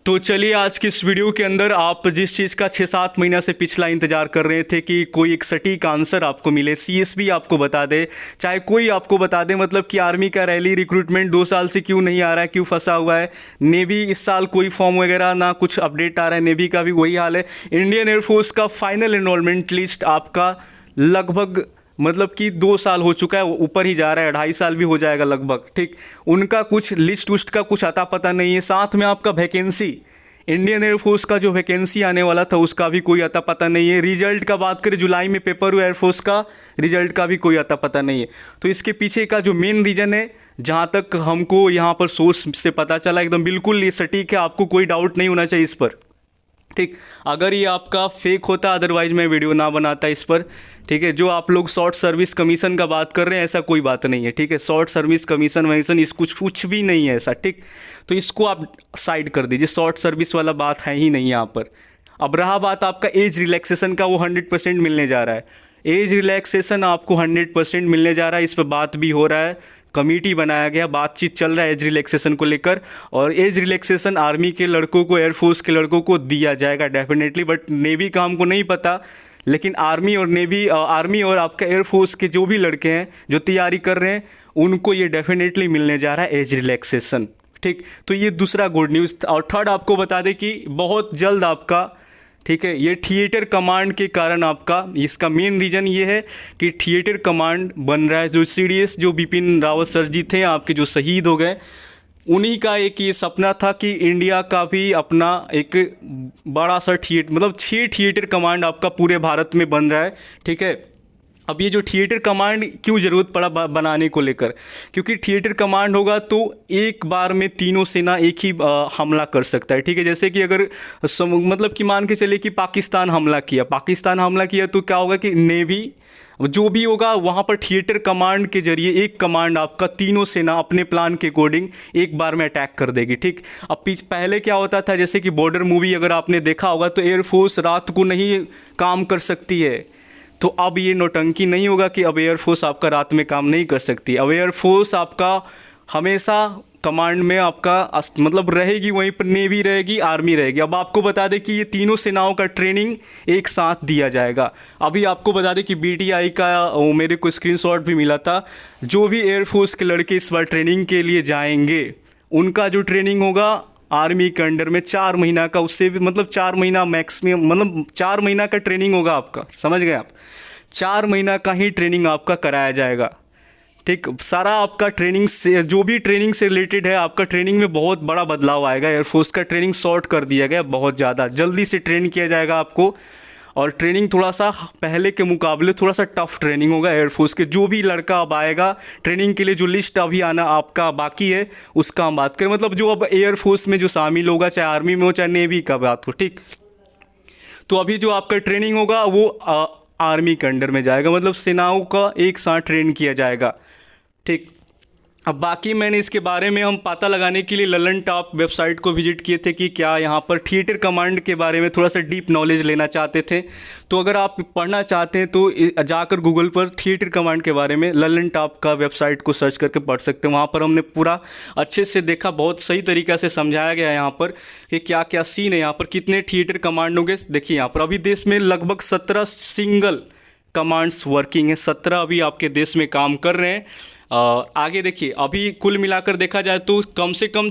तो चलिए आज की इस वीडियो के अंदर आप जिस चीज़ का 6-7 महीना से पिछला इंतजार कर रहे थे कि कोई एक सटीक आंसर आपको मिले, सीएसबी आपको बता दे, चाहे कोई आपको बता दे, मतलब कि आर्मी का रैली रिक्रूटमेंट 2 साल से क्यों नहीं आ रहा है, क्यों फंसा हुआ है। नेवी इस साल कोई फॉर्म वगैरह ना कुछ अपडेट आ रहा है, नेवी का भी वही हाल है। इंडियन एयरफोर्स का फाइनल एनरोलमेंट लिस्ट आपका लगभग मतलब कि 2 साल हो चुका है, ऊपर ही जा रहा है, 2.5 साल भी हो जाएगा लगभग। ठीक, उनका कुछ लिस्ट उस्ट का कुछ अता पता नहीं है। साथ में आपका वैकेंसी, इंडियन एयरफोर्स का जो वैकेंसी आने वाला था उसका भी कोई अता पता नहीं है। रिजल्ट का बात करें, जुलाई में पेपर हुआ एयरफोर्स का, रिजल्ट का भी कोई अता पता नहीं है। तो इसके पीछे का जो मेन रीज़न है, जहाँ तक हमको यहाँ पर सोर्स से पता चला, एकदम बिल्कुल ये सटीक है, आपको कोई डाउट नहीं होना चाहिए इस पर। ठीक, अगर ये आपका फेक होता अदरवाइज मैं वीडियो ना बनाता इस पर। ठीक है, जो आप लोग शॉर्ट सर्विस कमीशन का बात कर रहे हैं, ऐसा कोई बात नहीं है। ठीक है, शॉर्ट सर्विस कमीशन वमीशन इस कुछ भी नहीं है ऐसा। ठीक, तो इसको आप साइड कर दीजिए, शॉर्ट सर्विस वाला बात है ही नहीं यहाँ पर। अब रहा बात आपका एज रिलैक्सेशन का, वो 100% मिलने जा रहा है। एज रिलैक्सेशन आपको 100% मिलने जा रहा है, इस पर बात भी हो रहा है, कमेटी बनाया गया, बातचीत चल रहा है एज रिलैक्सेशन को लेकर। और एज रिलैक्सेशन आर्मी के लड़कों को, एयरफोर्स के लड़कों को दिया जाएगा डेफिनेटली, बट नेवी का हमको नहीं पता। लेकिन आर्मी और नेवी, आर्मी और आपका एयरफोर्स के जो भी लड़के हैं जो तैयारी कर रहे हैं, उनको ये डेफिनेटली मिलने जा रहा है एज रिलैक्सेशन। ठीक, तो ये दूसरा गुड न्यूज़। और थर्ड आपको बता दें कि बहुत जल्द आपका, ठीक है, ये थिएटर कमांड के कारण आपका, इसका मेन रीज़न ये है कि थिएटर कमांड बन रहा है। जो सीडीएस, जो बिपिन रावत सर जी थे आपके, जो शहीद हो गए, उन्हीं का एक ये सपना था कि इंडिया का भी अपना एक बड़ा सा थिएटर, मतलब 6 थिएटर कमांड आपका पूरे भारत में बन रहा है। ठीक है, अब ये जो थिएटर कमांड क्यों ज़रूरत पड़ा बनाने को लेकर, क्योंकि थिएटर कमांड होगा तो एक बार में तीनों सेना एक ही हमला कर सकता है। ठीक है, जैसे कि अगर मतलब कि मान के चले कि पाकिस्तान हमला किया तो क्या होगा कि नेवी जो भी होगा वहाँ पर थिएटर कमांड के जरिए एक कमांड आपका तीनों सेना अपने प्लान के अकॉर्डिंग एक बार में अटैक कर देगी। ठीक, अब पहले क्या होता था, जैसे कि बॉर्डर मूवी अगर आपने देखा होगा, तो एयरफोर्स रात को नहीं काम कर सकती है। तो अब ये नौटंकी नहीं होगा कि अब एयरफोर्स आपका रात में काम नहीं कर सकती। अब एयरफोर्स आपका हमेशा कमांड में आपका मतलब रहेगी, वहीं पर नेवी रहेगी, आर्मी रहेगी। अब आपको बता दें कि ये तीनों सेनाओं का ट्रेनिंग एक साथ दिया जाएगा। अभी आपको बता दें कि बीटीआई का मेरे को स्क्रीनशॉट भी मिला था, जो भी एयरफोर्स के लड़के इस बार ट्रेनिंग के लिए जाएंगे, उनका जो ट्रेनिंग होगा आर्मी के अंडर में 4 महीना का, उससे भी मतलब 4 महीना मैक्सिमम, मतलब 4 महीना का ट्रेनिंग होगा आपका, समझ गए आप। 4 महीना का ही ट्रेनिंग आपका कराया जाएगा। ठीक, सारा आपका ट्रेनिंग से, जो भी ट्रेनिंग से रिलेटेड है, आपका ट्रेनिंग में बहुत बड़ा बदलाव आएगा। एयरफोर्स का ट्रेनिंग शॉर्ट कर दिया गया, बहुत ज़्यादा जल्दी से ट्रेन किया जाएगा आपको। और ट्रेनिंग थोड़ा सा पहले के मुकाबले थोड़ा सा टफ ट्रेनिंग होगा एयरफोर्स के। जो भी लड़का अब आएगा ट्रेनिंग के लिए, जो लिस्ट अभी आना आपका बाकी है उसका हम बात करें, मतलब जो अब एयरफोर्स में जो शामिल होगा, चाहे आर्मी में हो चाहे नेवी का बात हो। ठीक, तो अभी जो आपका ट्रेनिंग होगा वो आर्मी के अंडर में जाएगा, मतलब सेनाओं का एक साथ ट्रेन किया जाएगा। ठीक, अब बाकी मैंने इसके बारे में हम पता लगाने के लिए ललन टॉप वेबसाइट को विजिट किए थे कि क्या यहाँ पर थिएटर कमांड के बारे में थोड़ा सा डीप नॉलेज लेना चाहते थे। तो अगर आप पढ़ना चाहते हैं तो जाकर गूगल पर थिएटर कमांड के बारे में ललन टॉप का वेबसाइट को सर्च करके पढ़ सकते हैं। वहाँ पर हमने पूरा अच्छे से देखा, बहुत सही तरीक़ा से समझाया गया है यहाँ पर कि क्या क्या सीन है, यहाँ पर कितने थिएटर कमांड होंगे। देखिए यहाँ पर अभी देश में लगभग 17 सिंगल कमांड्स वर्किंग है, 17 अभी आपके देश में काम कर रहे हैं। आगे देखिए, अभी कुल मिलाकर देखा जाए तो कम से कम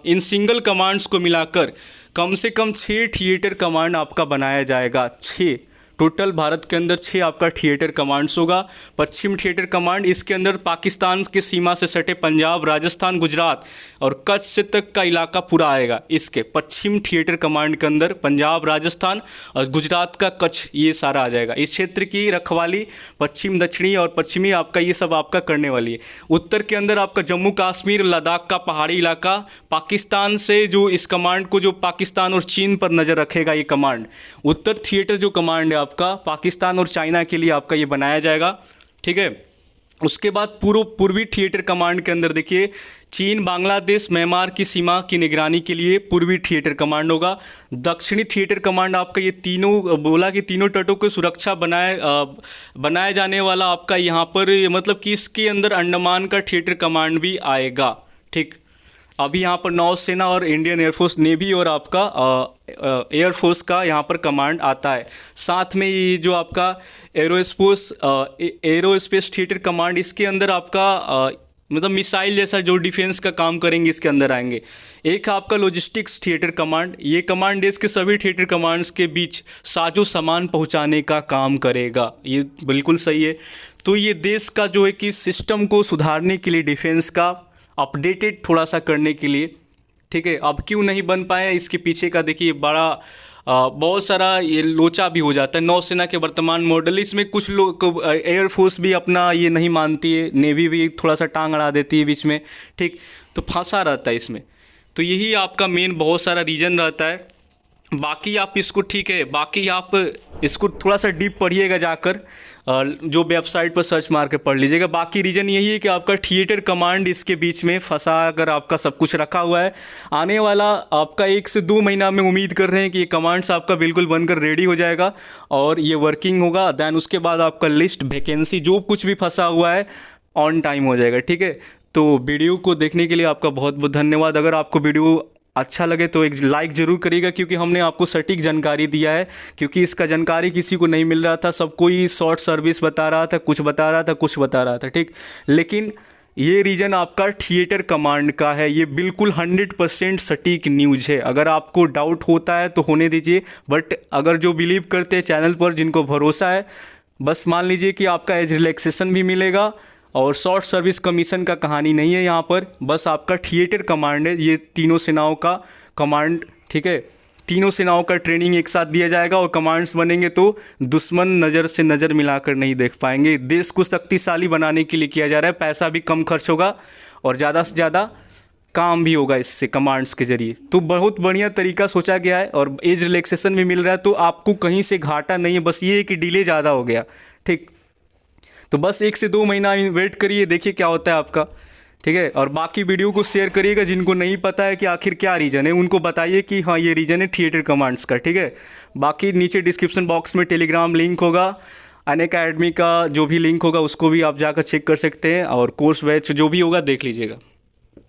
इन सिंगल कमांड्स को मिलाकर कम से कम 6 थिएटर कमांड आपका बनाया जाएगा। 6 टोटल भारत के अंदर 6 आपका थिएटर कमांड्स होगा। पश्चिम थिएटर कमांड, इसके अंदर पाकिस्तान के सीमा से सटे पंजाब, राजस्थान, गुजरात और कच्छ से तक का इलाका पूरा आएगा। इसके पश्चिम थिएटर कमांड के अंदर पंजाब, राजस्थान और गुजरात का कच्छ, ये सारा आ जाएगा। इस क्षेत्र की रखवाली पश्चिम, दक्षिणी और पश्चिमी आपका ये सब आपका करने वाली है। उत्तर के अंदर आपका जम्मू कश्मीर, लद्दाख का पहाड़ी इलाका, पाकिस्तान से जो इस कमांड को, जो पाकिस्तान और चीन पर नज़र रखेगा ये कमांड। उत्तर थिएटर जो कमांड है आपका पाकिस्तान और चाइना के लिए आपका ये बनाया जाएगा। ठीक है, उसके बाद पूर्वी थिएटर कमांड के अंदर देखिए, चीन, बांग्लादेश, म्यांमार की सीमा की निगरानी के लिए पूर्वी थिएटर कमांड होगा। दक्षिणी थिएटर कमांड आपका ये तीनों बोला कि तीनों तटों की सुरक्षा बनाए जाने वाला आपका यहाँ पर, मतलब कि इसके अंदर अंडमान का थिएटर कमांड भी आएगा। ठीक, अभी यहाँ पर नौसेना और इंडियन एयरफोर्स, नेवी और आपका एयरफोर्स का यहाँ पर कमांड आता है। साथ में ये जो आपका एरोस्पेस थिएटर कमांड, इसके अंदर आपका मतलब मिसाइल जैसा जो डिफेंस का काम करेंगे इसके अंदर आएंगे। एक आपका लॉजिस्टिक्स थिएटर कमांड, ये कमांड देश के सभी थिएटर कमांड्स के बीच साजो सामान पहुंचाने का काम करेगा। ये बिल्कुल सही है। तो ये देश का जो है कि सिस्टम को सुधारने के लिए, डिफेंस का अपडेटेड थोड़ा सा करने के लिए, ठीक है। अब क्यों नहीं बन पाए, इसके पीछे का देखिए बड़ा बहुत सारा ये लोचा भी हो जाता है। नौसेना के वर्तमान मॉडल, इसमें कुछ लोग, एयरफोर्स भी अपना ये नहीं मानती है, नेवी भी थोड़ा सा टांग अड़ा देती है बीच में, ठीक। तो फंसा रहता है इसमें। तो यही आपका मेन बहुत सारा रीज़न रहता है। बाकी आप इसको, ठीक है, बाकी आप इसको थोड़ा सा डीप पढ़िएगा जाकर, जो वेबसाइट पर सर्च मार के पढ़ लीजिएगा। बाकी रीज़न यही है कि आपका थिएटर कमांड इसके बीच में फंसा कर आपका सब कुछ रखा हुआ है। आने वाला आपका 1 से 2 महीना में उम्मीद कर रहे हैं कि ये कमांड्स आपका बिल्कुल बनकर रेडी हो जाएगा और ये वर्किंग होगा। दैन उसके बाद आपका लिस्ट, वैकेंसी, जो कुछ भी फंसा हुआ है ऑन टाइम हो जाएगा, ठीक है। तो वीडियो को देखने के लिए आपका बहुत बहुत धन्यवाद। अगर आपको वीडियो अच्छा लगे तो एक लाइक ज़रूर करिएगा, क्योंकि हमने आपको सटीक जानकारी दिया है, क्योंकि इसका जानकारी किसी को नहीं मिल रहा था। सब कोई शॉर्ट सर्विस बता रहा था, कुछ बता रहा था, कुछ बता रहा था, ठीक। लेकिन ये रीजन आपका थिएटर कमांड का है, ये बिल्कुल 100% सटीक न्यूज़ है। अगर आपको डाउट होता है तो होने दीजिए, बट अगर जो बिलीव करते हैं चैनल पर, जिनको भरोसा है, बस मान लीजिए कि आपका एज रिलैक्सेशन भी मिलेगा। और शॉर्ट सर्विस कमीशन का कहानी नहीं है यहाँ पर, बस आपका थिएटर कमांड है, ये तीनों सेनाओं का कमांड, ठीक है। तीनों सेनाओं का ट्रेनिंग एक साथ दिया जाएगा और कमांड्स बनेंगे तो दुश्मन नज़र से नज़र मिलाकर नहीं देख पाएंगे। देश को शक्तिशाली बनाने के लिए किया जा रहा है, पैसा भी कम खर्च होगा और ज़्यादा से ज़्यादा काम भी होगा इससे कमांड्स के जरिए। तो बहुत बढ़िया तरीका सोचा गया है और एज रिलैक्सेशन भी मिल रहा है, तो आपको कहीं से घाटा नहीं है। बस ये है कि डिले ज़्यादा हो गया, ठीक। तो बस 1 से 2 महीना वेट करिए, देखिए क्या होता है आपका, ठीक है। और बाकी वीडियो को शेयर करिएगा, जिनको नहीं पता है कि आखिर क्या रीज़न है उनको बताइए कि हाँ ये रीज़न है थिएटर कमांड्स का, ठीक है। बाकी नीचे डिस्क्रिप्शन बॉक्स में टेलीग्राम लिंक होगा, अनअकैडमी का जो भी लिंक होगा उसको भी आप जाकर चेक कर सकते हैं, और कोर्स बैच जो भी होगा देख लीजिएगा।